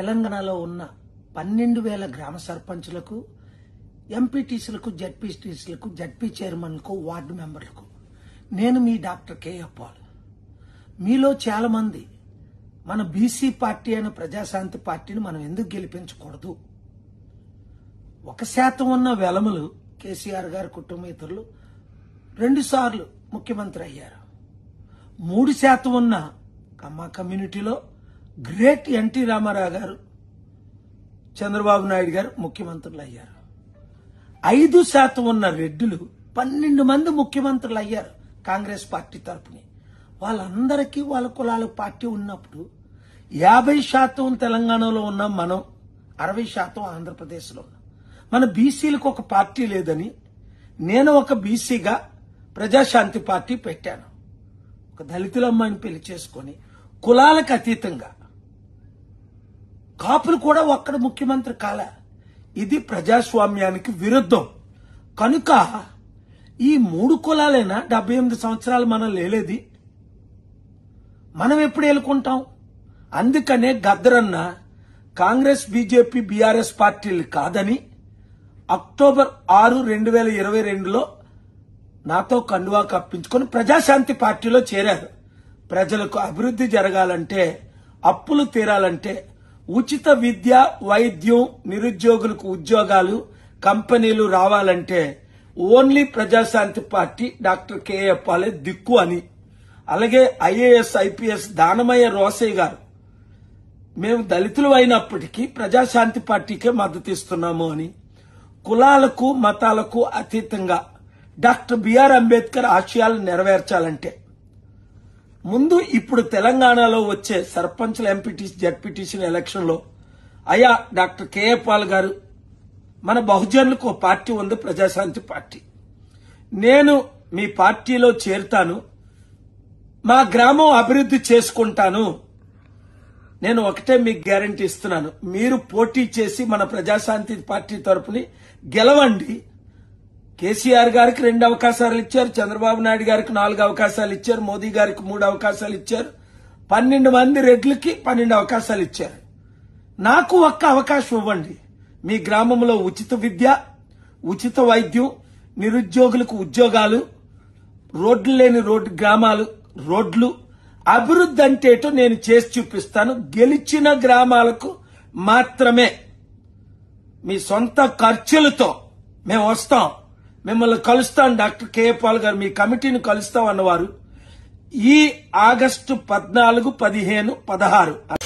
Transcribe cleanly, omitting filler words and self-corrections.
తెలంగాణలో ఉన్న 12,000 గ్రామ సర్పంచులకు, ఎంపీటీసీలకు, జడ్పీటీసీలకు, జడ్పీ చైర్మన్లకు, వార్డు మెంబర్లకు నేను మీ డాక్టర్ కేఎఫ్ పాల్. మీలో చాలా మంది మన బీసీ పార్టీ అయిన ప్రజాశాంతి పార్టీని మనం ఎందుకు గెలిపించకూడదు? 1% ఉన్న వెలములు కేసీఆర్ గారి కుటుంబేతరులు 2 సార్లు ముఖ్యమంత్రి అయ్యారు. 3% ఉన్న కమ్మ కమ్యూనిటీలో గ్రేట్ ఎన్టీ రామారావు గారు, చంద్రబాబు నాయుడు గారు ముఖ్యమంత్రులు అయ్యారు. 5% ఉన్న రెడ్డిలు 12 మంది ముఖ్యమంత్రులు అయ్యారు కాంగ్రెస్ పార్టీ తరపుని. వాళ్ళందరికీ వాళ్ళ కులాల పార్టీ ఉన్నప్పుడు 50% తెలంగాణలో ఉన్నాం మనం, 60% ఆంధ్రప్రదేశ్లో ఉన్నాం. మన బీసీలకు ఒక పార్టీ లేదని నేను ఒక బీసీగా ప్రజాశాంతి పార్టీ పెట్టాను. ఒక దళితులమ్మాయిని పెళ్లి చేసుకొని కులాలకు అతీతంగా కాపులు కూడా ఒక్కడ ముఖ్యమంత్రి కాల. ఇది ప్రజాస్వామ్యానికి విరుద్ధం. కనుక ఈ 3 కులాలైనా 78 సంవత్సరాలు మనం లేలేది, మనం ఎప్పుడు ఎలుకుంటాం? అందుకనే గద్దరన్న కాంగ్రెస్, బీజేపీ, బీఆర్ఎస్ పార్టీలు కాదని అక్టోబర్ 6, 2022లో నాతో కండువా కప్పించుకొని ప్రజాశాంతి పార్టీలో చేరారు. ప్రజలకు అభివృద్ధి జరగాలంటే, అప్పులు తీరాలంటే, ఉచిత విద్య, వైద్యం, నిరుద్యోగులకు ఉద్యోగాలు, కంపెనీలు రావాలంటే only Prajashanti party doctor KF పాలే దిక్కు అని. అలాగే ఐఏఎస్, ఐపీఎస్ దానమయ్య రోసయ్య గారు మేము దళితులు అయినప్పటికీ ప్రజాశాంతి పార్టీకే మద్దతు ఇస్తున్నాము అని. కులాలకు, మతాలకు అతీతంగా డాక్టర్ బిఆర్ అంబేద్కర్ ఆశయాలు నెరవేర్చాలంటే ముందు ఇప్పుడు తెలంగాణలో వచ్చే సర్పంచ్ల, ఎంపీటీసీ, జడ్పీటీసీ ఎలక్షన్ లో అయ్యా డాక్టర్ కేఎఫ్ పాల్ గారు, మన బహుజనులకు ఒక పార్టీ ఉంది, ప్రజాశాంతి పార్టీ. నేను మీ పార్టీలో చేరుతాను, మా గ్రామం అభివృద్ధి చేసుకుంటాను. నేను ఒకటే మీకు గ్యారంటీ ఇస్తున్నాను, మీరు పోటీ చేసి మన ప్రజాశాంతి పార్టీ తరపుని గెలవండి. కేసీఆర్ గారికి 2 అవకాశాలు ఇచ్చారు, చంద్రబాబు నాయుడు గారికి 4 అవకాశాలు ఇచ్చారు, మోదీ గారికి 3 అవకాశాలు ఇచ్చారు, 12 మంది రెడ్లకి 12 అవకాశాలు ఇచ్చారు. నాకు ఒక్క అవకాశం ఇవ్వండి. మీ గ్రామంలో ఉచిత విద్య, ఉచిత వైద్యం, నిరుద్యోగులకు ఉద్యోగాలు, రోడ్లు లేని గ్రామాలు రోడ్లు, అభివృద్ధి అంటే ఏటో నేను చేసి చూపిస్తాను. గెలిచిన గ్రామాలకు మాత్రమే మీ సొంత ఖర్చులతో మేము వస్తాం, మిమ్మల్ని కలుస్తాం. డాక్టర్ కేఎఫ్ పాల్ గారు మీ కమిటీని కలుస్తాం అన్నవారు ఈ ఆగస్టు 14, 15, 16